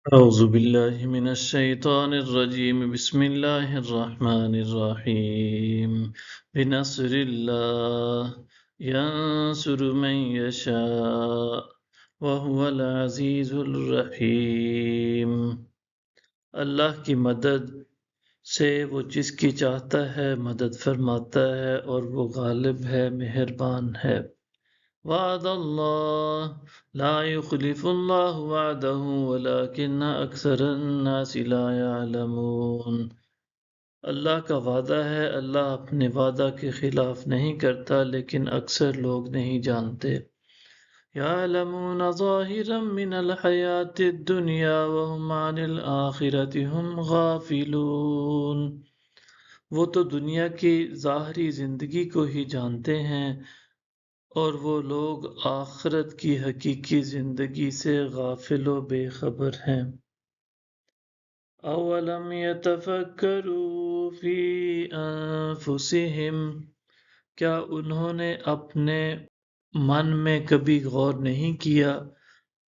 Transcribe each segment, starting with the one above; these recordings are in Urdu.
أعوذ بالله من الشيطان الرجيم بسم الله الرحمن الرحيم بنصر الله ينصر من يشاء وهو العزيز الرحيم اللہ کی مدد سے وہ جس کی چاہتا ہے مدد فرماتا ہے اور وہ غالب ہے مہربان ہے۔ وعد اللہ لا يخلف اللہ وعدہ ولكن اکثر الناس لا يعلمون۔ اللہ کا وعدہ ہے، اللہ اپنے وعدہ کے خلاف نہیں کرتا لیکن اکثر لوگ نہیں جانتے۔ يعلمون ظاہرا من الحیاة الدنیا وهم عن الآخرة هم غافلون۔ وہ تو دنیا کی ظاہری زندگی کو ہی جانتے ہیں اور وہ لوگ آخرت کی حقیقی زندگی سے غافل و بے خبر ہیں۔ اولم یتفکروا فی انفسہم، کیا انہوں نے اپنے من میں کبھی غور نہیں کیا؟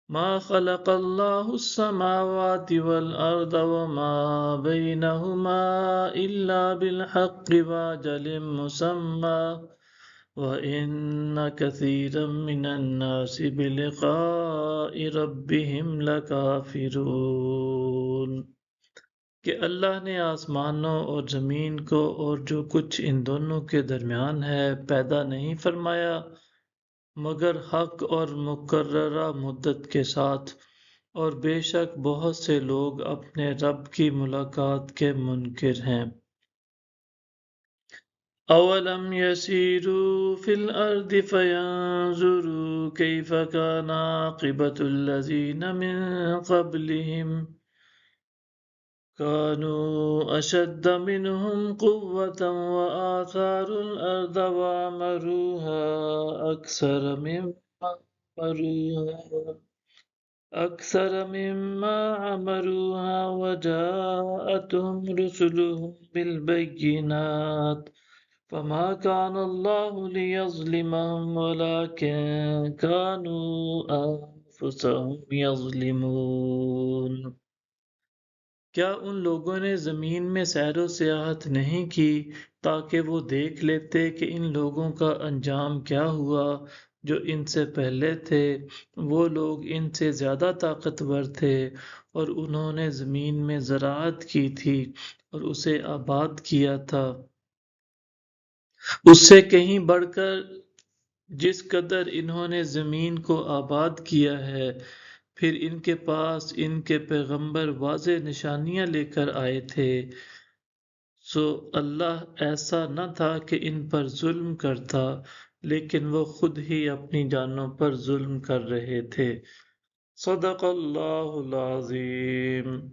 ما خلق اللہ السماوات والارض وما بینہما الا بالحق واجل مسمى وَإِنَّ كَثِيرًا مِّنَ النَّاسِ بِلِقَاءِ رَبِّهِمْ لَكَافِرُونَ۔ کہ اللہ نے آسمانوں اور زمین کو اور جو کچھ ان دونوں کے درمیان ہے پیدا نہیں فرمایا مگر حق اور مقررہ مدت کے ساتھ، اور بے شک بہت سے لوگ اپنے رب کی ملاقات کے منکر ہیں۔ اولم يسيروا في الارض فينظروا كيف كان عاقبة الذين من قبلهم كانوا اشد منهم قوة واثاروا الارض وعمروها اكثر مما عمروها وجاءتهم رسلهم بالبينات فما كان الله ليظلمهم ولكن كانوا أنفسهم يظلمون۔ کیا ان لوگوں نے زمین میں سیر و سیاحت نہیں کی تاکہ وہ دیکھ لیتے کہ ان لوگوں کا انجام کیا ہوا جو ان سے پہلے تھے؟ وہ لوگ ان سے زیادہ طاقتور تھے اور انہوں نے زمین میں زراعت کی تھی اور اسے آباد کیا تھا اس سے کہیں بڑھ کر جس قدر انہوں نے زمین کو آباد کیا ہے۔ پھر ان کے پاس ان کے پیغمبر واضح نشانیاں لے کر آئے تھے، سو اللہ ایسا نہ تھا کہ ان پر ظلم کرتا لیکن وہ خود ہی اپنی جانوں پر ظلم کر رہے تھے۔ صدق اللہ العظیم۔